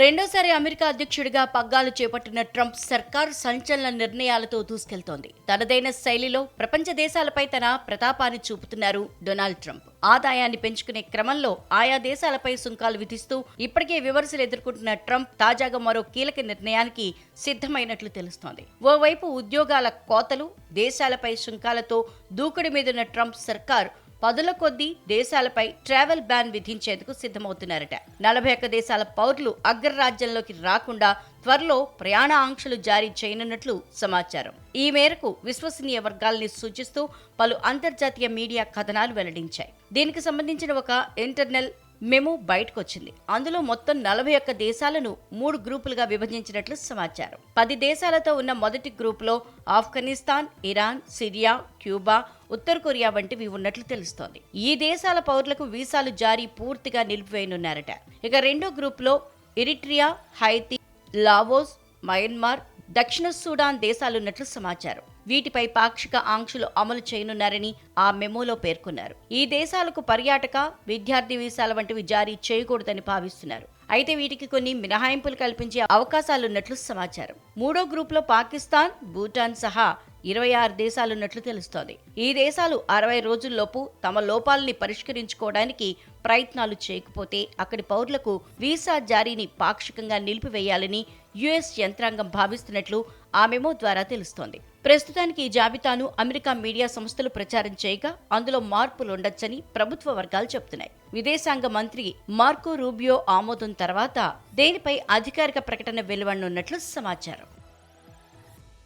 రెండోసారి అమెరికా అధ్యక్షుడిగా పగ్గాలు చేపట్టిన ట్రంప్ సర్కార్ సంచలన నిర్ణయాలతో దూసుకెళ్తోంది. తనదైన శైలిలో ప్రపంచ దేశాలపై తన ప్రతాపాన్ని చూపుతున్నారు డొనాల్డ్ ట్రంప్. ఆదాయాన్ని పెంచుకునే క్రమంలో ఆయా దేశాలపై సుంకాలు విధిస్తూ ఇప్పటికే విమర్శలు ఎదుర్కొంటున్న ట్రంప్ తాజాగా మరో కీలక నిర్ణయానికి సిద్ధమైనట్లు తెలుస్తోంది. ఓవైపు ఉద్యోగాల కోతలు, దేశాలపై సుంకాలతో దూకుడు మీదున్న ట్రంప్ సర్కార్ పదుల కొద్దీ దేశాలపై ట్రావెల్ బ్యాన్ విధించేందుకు సిద్ధమవుతున్నారట. 41 దేశాల పౌరులు అగ్రరాజ్యంలోకి రాకుండా త్వరలో ప్రయాణ ఆంక్షలు జారీ చేయనున్నట్లు సమాచారం. ఈ మేరకు విశ్వసనీయ వర్గాల్ని సూచిస్తూ పలు అంతర్జాతీయ మీడియా కథనాలు వెల్లడించాయి. దీనికి సంబంధించిన ఒక ఇంటర్నల్ మెమో బయటకొచ్చింది. అందులో మొత్తం 41 దేశాలను 3 గ్రూపులుగా విభజించినట్లు సమాచారం. 10 దేశాలతో ఉన్న మొదటి గ్రూపులో ఆఫ్ఘనిస్తాన్, ఇరాన్, సిరియా, క్యూబా, ఉత్తర కొరియా వంటివి ఉన్నట్లు తెలుస్తోంది. ఈ దేశాల పౌరులకు వీసాలు జారీ పూర్తిగా నిలిపివేయనున్నారట. ఇక రెండో గ్రూపులో ఎరిట్రియా, హైతీ, లావోస్, మయన్మార్, దక్షిణ సూడాన్ దేశాలున్నట్లు సమాచారం. వీటిపై పాక్షిక ఆంక్షలు అమలు చేయనున్నారని ఆ మెమోలో పేర్కొన్నారు. ఈ దేశాలకు పర్యాటక, విద్యార్థి వీసాల వంటివి జారీ చేయకూడదని భావిస్తున్నారు. అయితే వీటికి కొన్ని మినహాయింపులు కల్పించే అవకాశాలున్నట్లు సమాచారం. మూడో గ్రూపులో పాకిస్తాన్, భూటాన్ సహా 26 దేశాలున్నట్లు తెలుస్తోంది. ఈ దేశాలు 60 రోజుల్లోపు తమ లోపాలని పరిష్కరించుకోవడానికి ప్రయత్నాలు చేయకపోతే అక్కడి పౌరులకు వీసా జారీని పాక్షికంగా నిలిపివేయాలని యుఎస్ యంత్రాంగం భావిస్తున్నట్లు ఆ మెమో ద్వారా తెలుస్తోంది. ప్రస్తుతానికి ఈ జాబితాను అమెరికా మీడియా సంస్థలు ప్రచారం చేయగా అందులో మార్పులుండొచ్చని ప్రభుత్వ వర్గాలు చెబుతున్నాయి. విదేశాంగ మంత్రి మార్కో రూబియో ఆమోదం తర్వాత దేనిపై అధికారిక ప్రకటన వెలువడనున్నట్లు సమాచారం.